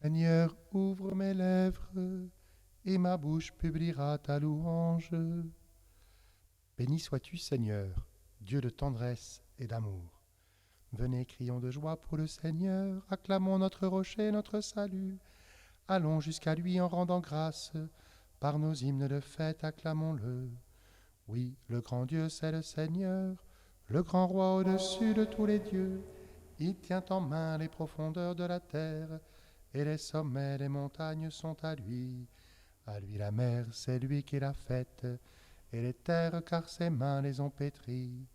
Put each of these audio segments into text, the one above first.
Seigneur, ouvre mes lèvres, et ma bouche publiera ta louange. Béni sois-tu, Seigneur, Dieu de tendresse et d'amour. Venez, crions de joie pour le Seigneur, acclamons notre rocher, notre salut. Allons jusqu'à lui en rendant grâce, par nos hymnes de fête acclamons-le. Oui, le grand Dieu, c'est le Seigneur, le grand roi au-dessus de tous les dieux. Il tient en main les profondeurs de la terre, et les sommets des montagnes sont à lui. À lui la mer, c'est lui qui l'a faite, et les terres, car ses mains les ont pétries.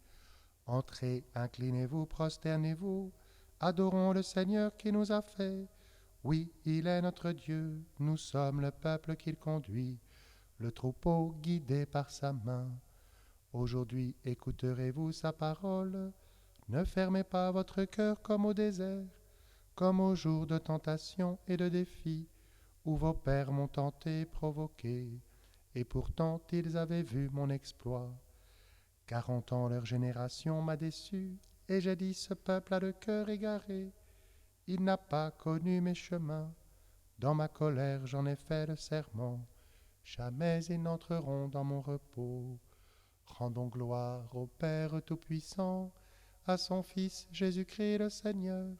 Entrez, inclinez-vous, prosternez-vous, adorons le Seigneur qui nous a fait. Oui, il est notre Dieu, nous sommes le peuple qu'il conduit, le troupeau guidé par sa main. Aujourd'hui écouterez-vous sa parole, ne fermez pas votre cœur comme au désert, comme au jour de tentation et de défi, où vos pères m'ont tenté, provoqué, et pourtant ils avaient vu mon exploit. 40 ans leur génération m'a déçu, et j'ai dit ce peuple a le cœur égaré. Il n'a pas connu mes chemins, dans ma colère j'en ai fait le serment, jamais ils n'entreront dans mon repos. Rendons gloire au Père Tout-Puissant, à son Fils Jésus-Christ le Seigneur,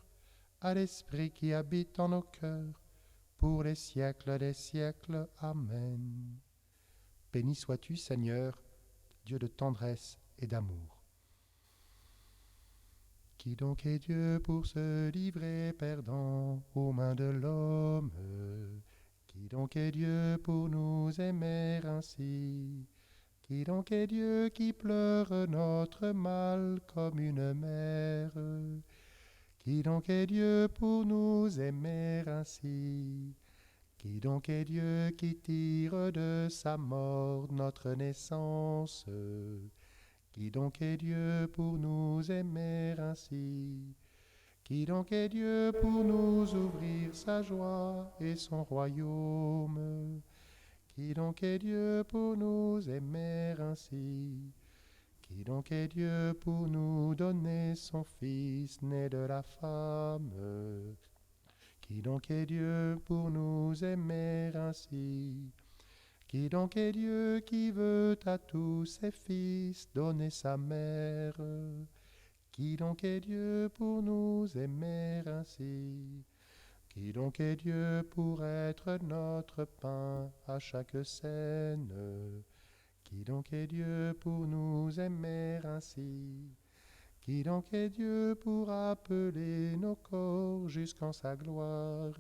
à l'Esprit qui habite en nos cœurs, pour les siècles des siècles. Amen. Béni sois-tu, Seigneur, Dieu de tendresse et d'amour. Qui donc est Dieu pour se livrer perdant aux mains de l'homme? Qui donc est Dieu pour nous aimer ainsi? Qui donc est Dieu qui pleure notre mal comme une mère? Qui donc est Dieu pour nous aimer ainsi? Qui donc est Dieu qui tire de sa mort notre naissance? Qui donc est Dieu pour nous aimer ainsi? Qui donc est Dieu pour nous ouvrir sa joie et son royaume? Qui donc est Dieu pour nous aimer ainsi? Qui donc est Dieu pour nous donner son Fils né de la femme? Qui donc est Dieu pour nous aimer ainsi? Qui donc est Dieu qui veut à tous ses fils donner sa mère? Qui donc est Dieu pour nous aimer ainsi? Qui donc est Dieu pour être notre pain à chaque scène? Qui donc est Dieu pour nous aimer ainsi? Qui donc est Dieu pour appeler nos corps jusqu'en sa gloire?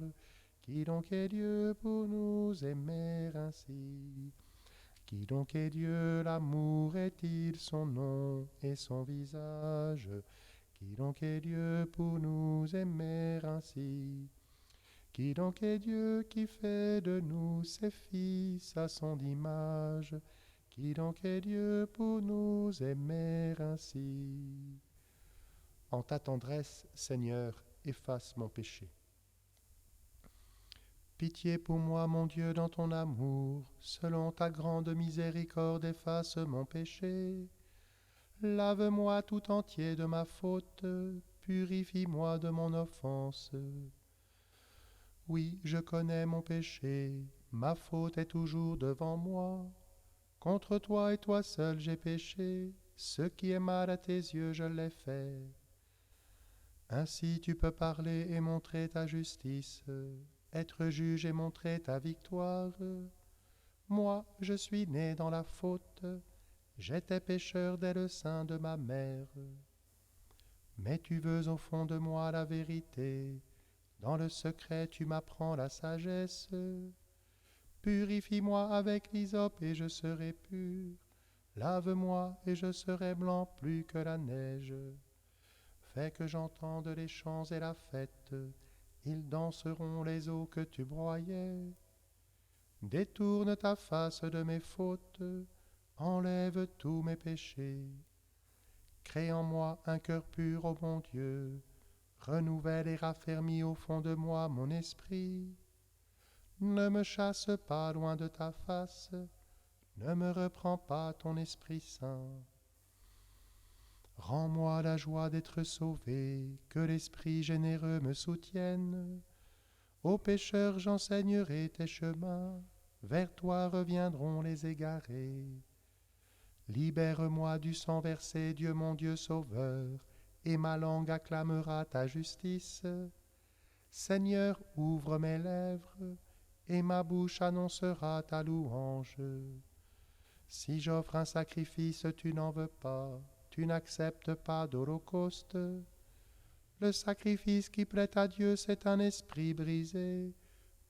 Qui donc est Dieu pour nous aimer ainsi? Qui donc est Dieu, l'amour est-il son nom et son visage? Qui donc est Dieu pour nous aimer ainsi? Qui donc est Dieu qui fait de nous ses fils à son image? Qui donc est Dieu pour nous aimer ainsi? En ta tendresse, Seigneur, efface mon péché. Pitié pour moi, mon Dieu, dans ton amour, selon ta grande miséricorde, efface mon péché. Lave-moi tout entier de ma faute, purifie-moi de mon offense. Oui, je connais mon péché, ma faute est toujours devant moi. Contre toi et toi seul j'ai péché, ce qui est mal à tes yeux je l'ai fait. Ainsi tu peux parler et montrer ta justice, être juge et montrer ta victoire. Moi, je suis né dans la faute, j'étais pécheur dès le sein de ma mère. Mais tu veux au fond de moi la vérité, dans le secret tu m'apprends la sagesse. Purifie-moi avec l'hysope et je serai pur, lave-moi et je serai blanc plus que la neige. Fais que j'entende les chants et la fête, ils danseront les eaux que tu broyais. Détourne ta face de mes fautes, enlève tous mes péchés. Crée en moi un cœur pur, ô bon Dieu, renouvelle et raffermis au fond de moi mon esprit. Ne me chasse pas loin de ta face, ne me reprends pas ton Esprit Saint. Rends-moi la joie d'être sauvé, que l'Esprit généreux me soutienne. Aux pécheurs j'enseignerai tes chemins, vers toi reviendront les égarés. Libère-moi du sang versé, Dieu mon Dieu sauveur, et ma langue acclamera ta justice. Seigneur, ouvre mes lèvres, et ma bouche annoncera ta louange. Si j'offre un sacrifice, tu n'en veux pas, tu n'acceptes pas d'holocauste. Le sacrifice qui plaît à Dieu, c'est un esprit brisé.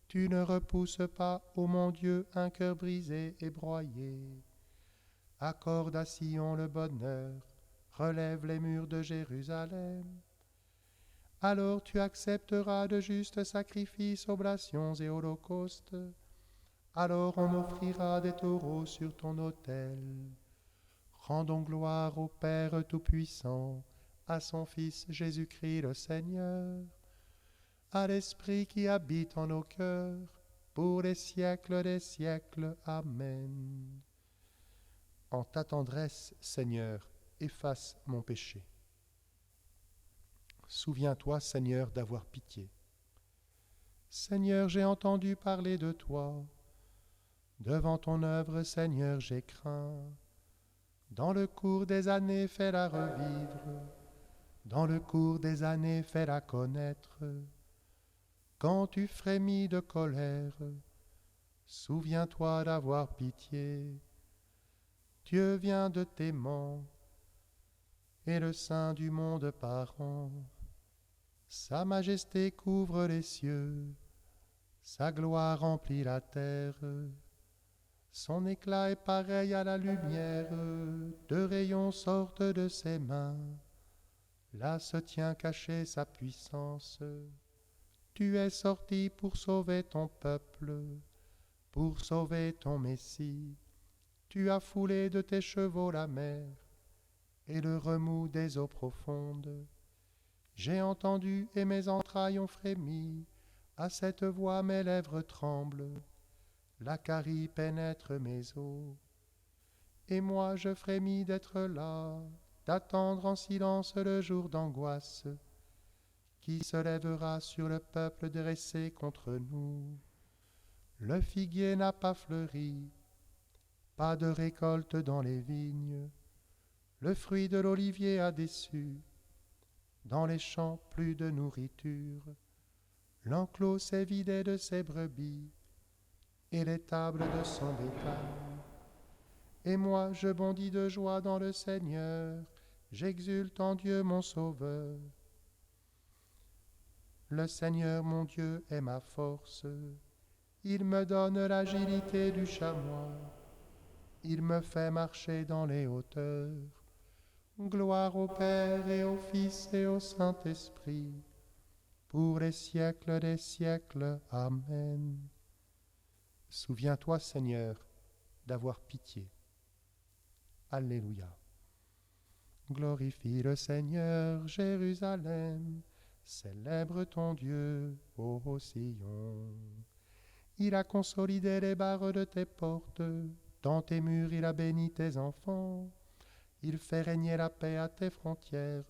Tu ne repousses pas, ô mon Dieu, un cœur brisé et broyé. Accorde à Sion le bonheur, relève les murs de Jérusalem. Alors tu accepteras de justes sacrifices, oblations et holocaustes. Alors on offrira des taureaux sur ton autel. Rendons gloire au Père Tout-Puissant, à son Fils Jésus-Christ le Seigneur, à l'Esprit qui habite en nos cœurs, pour les siècles des siècles. Amen. En ta tendresse, Seigneur, efface mon péché. Souviens-toi, Seigneur, d'avoir pitié. Seigneur, j'ai entendu parler de toi. Devant ton œuvre, Seigneur, j'ai craint. Dans le cours des années, fais-la revivre. Dans le cours des années, fais-la connaître. Quand tu frémis de colère, souviens-toi d'avoir pitié. Dieu vient de t'aimant, et le sein du monde parent. Sa majesté couvre les cieux, sa gloire remplit la terre. Son éclat est pareil à la lumière, deux rayons sortent de ses mains. Là se tient cachée sa puissance. Tu es sorti pour sauver ton peuple, pour sauver ton Messie. Tu as foulé de tes chevaux la mer et le remous des eaux profondes. J'ai entendu et mes entrailles ont frémi. À cette voix mes lèvres tremblent. La carie pénètre mes os. Et moi je frémis d'être là, d'attendre en silence le jour d'angoisse qui se lèvera sur le peuple dressé contre nous. Le figuier n'a pas fleuri, pas de récolte dans les vignes. Le fruit de l'olivier a déçu, dans les champs plus de nourriture. L'enclos s'est vidé de ses brebis et les tables de son bétail. Et moi je bondis de joie dans le Seigneur, j'exulte en Dieu mon Sauveur. Le Seigneur mon Dieu est ma force, il me donne l'agilité du chamois, il me fait marcher dans les hauteurs. Gloire au Père et au Fils et au Saint-Esprit, pour les siècles des siècles. Amen. Souviens-toi, Seigneur, d'avoir pitié. Alléluia. Glorifie le Seigneur, Jérusalem, célèbre ton Dieu, ô Sion. Il a consolidé les barres de tes portes, dans tes murs il a béni tes enfants. Il fait régner la paix à tes frontières,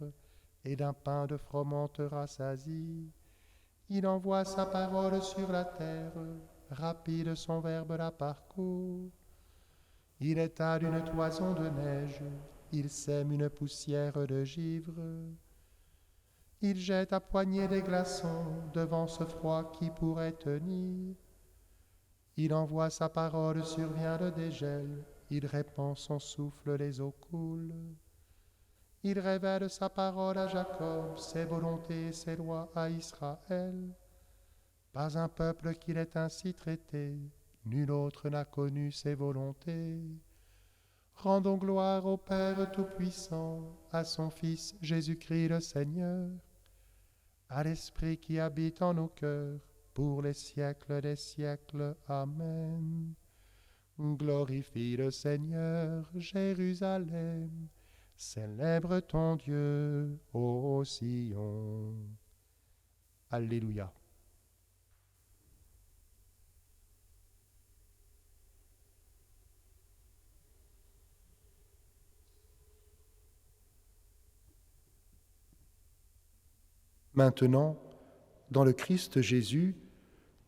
et d'un pain de froment te rassasie. Il envoie sa parole sur la terre, rapide son verbe la parcourt. Il étale une toison de neige, il sème une poussière de givre. Il jette à poignée des glaçons devant ce froid qui pourrait tenir. Il envoie sa parole, survient le dégel, il répand son souffle, les eaux coulent. Il révèle sa parole à Jacob, ses volontés et ses lois à Israël. Pas un peuple qui l'ait ainsi traité, nul autre n'a connu ses volontés. Rendons gloire au Père Tout-Puissant, à son Fils Jésus-Christ le Seigneur, à l'Esprit qui habite en nos cœurs, pour les siècles des siècles. Amen. Glorifie le Seigneur, Jérusalem, célèbre ton Dieu, ô Sion. Alléluia. Maintenant, dans le Christ Jésus,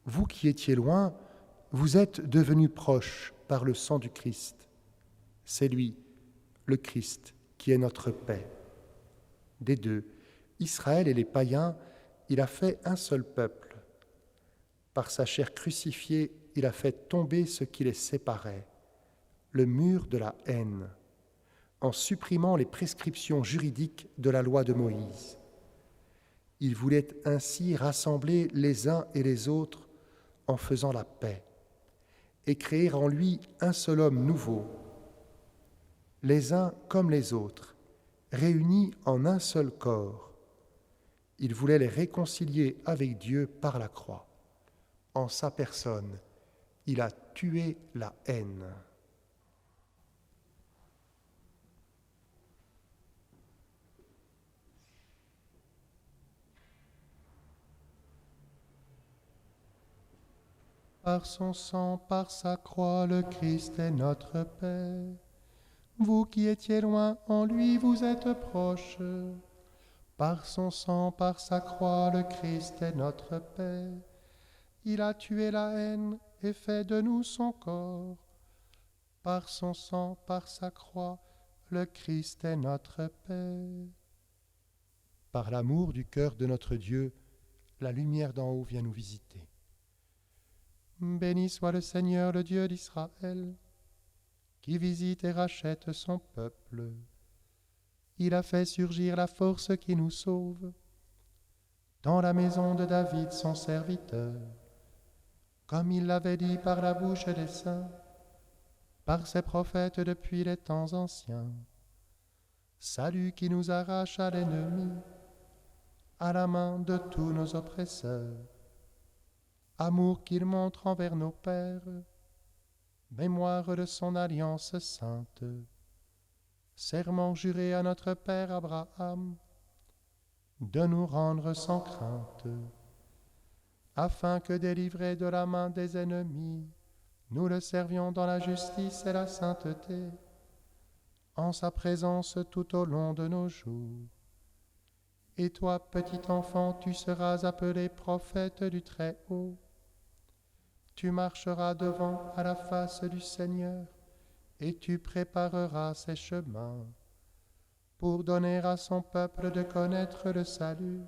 vous qui étiez loin, vous êtes devenus proches par le sang du Christ. C'est lui, le Christ, qui est notre paix. Des deux, Israël et les païens, il a fait un seul peuple. Par sa chair crucifiée, il a fait tomber ce qui les séparait, le mur de la haine, en supprimant les prescriptions juridiques de la loi de Moïse. Il voulait ainsi rassembler les uns et les autres en faisant la paix et créer en lui un seul homme nouveau, les uns comme les autres, réunis en un seul corps. Il voulait les réconcilier avec Dieu par la croix. En sa personne, il a tué la haine. Par son sang, par sa croix, le Christ est notre paix. Vous qui étiez loin, en lui vous êtes proches. Par son sang, par sa croix, le Christ est notre paix. Il a tué la haine et fait de nous son corps. Par son sang, par sa croix, le Christ est notre paix. Par l'amour du cœur de notre Dieu, la lumière d'en haut vient nous visiter. Béni soit le Seigneur, le Dieu d'Israël, qui visite et rachète son peuple. Il a fait surgir la force qui nous sauve dans la maison de David, son serviteur, comme il l'avait dit par la bouche des saints, par ses prophètes depuis les temps anciens. Salut qui nous arrache à l'ennemi, à la main de tous nos oppresseurs. Amour qu'il montre envers nos pères, mémoire de son alliance sainte. Serment juré à notre père Abraham, de nous rendre sans crainte, afin que délivrés de la main des ennemis, nous le servions dans la justice et la sainteté, en sa présence tout au long de nos jours. Et toi, petit enfant, tu seras appelé prophète du Très-Haut. Tu marcheras devant à la face du Seigneur, et tu prépareras ses chemins, pour donner à son peuple de connaître le salut,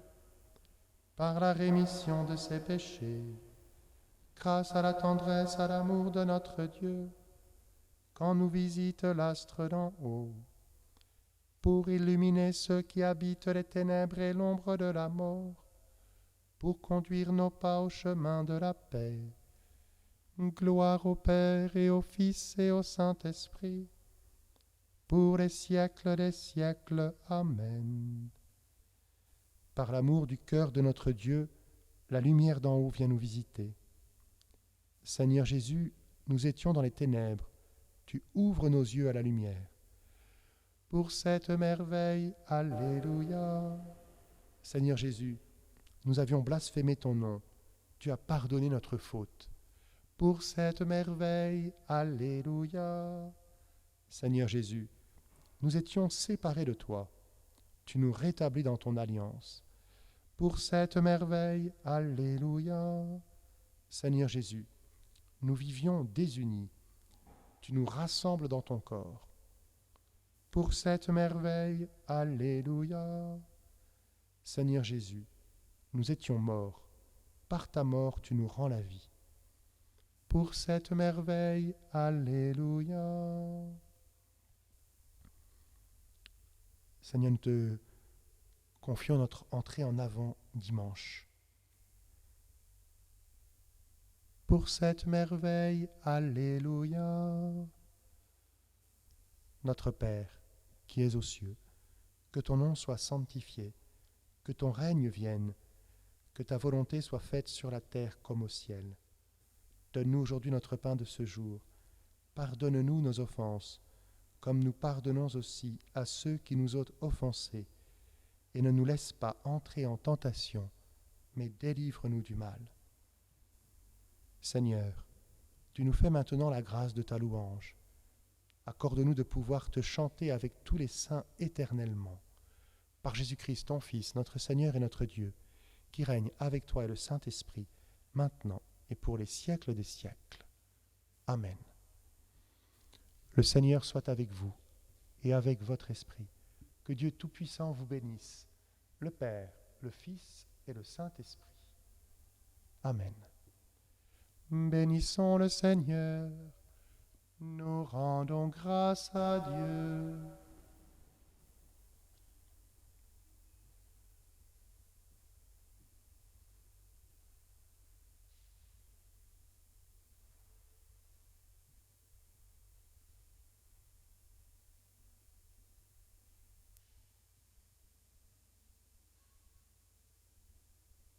par la rémission de ses péchés, grâce à la tendresse, à l'amour de notre Dieu, quand nous visite l'astre d'en haut, pour illuminer ceux qui habitent les ténèbres et l'ombre de la mort, pour conduire nos pas au chemin de la paix. Gloire au Père et au Fils et au Saint-Esprit, pour les siècles des siècles. Amen. Par l'amour du cœur de notre Dieu, la lumière d'en haut vient nous visiter. Seigneur Jésus, nous étions dans les ténèbres, tu ouvres nos yeux à la lumière. Pour cette merveille, Alléluia. Seigneur Jésus, nous avions blasphémé ton nom, tu as pardonné notre faute. Pour cette merveille, Alléluia. Seigneur Jésus, nous étions séparés de toi, tu nous rétablis dans ton alliance. Pour cette merveille, Alléluia. Seigneur Jésus, nous vivions désunis, tu nous rassembles dans ton corps. Pour cette merveille, Alléluia. Seigneur Jésus, nous étions morts, par ta mort tu nous rends la vie. Pour cette merveille, Alléluia. Seigneur, nous te confions notre entrée en avant dimanche. Pour cette merveille, Alléluia. Notre Père, qui es aux cieux, que ton nom soit sanctifié, que ton règne vienne, que ta volonté soit faite sur la terre comme au ciel. Donne-nous aujourd'hui notre pain de ce jour. Pardonne-nous nos offenses, comme nous pardonnons aussi à ceux qui nous ont offensés. Et ne nous laisse pas entrer en tentation, mais délivre-nous du mal. Seigneur, tu nous fais maintenant la grâce de ta louange. Accorde-nous de pouvoir te chanter avec tous les saints éternellement. Par Jésus-Christ, ton Fils, notre Seigneur et notre Dieu, qui règne avec toi et le Saint-Esprit, maintenant et pour les siècles des siècles. Amen. Le Seigneur soit avec vous et avec votre esprit. Que Dieu Tout-Puissant vous bénisse, le Père, le Fils et le Saint-Esprit. Amen. Bénissons le Seigneur, nous rendons grâce à Dieu.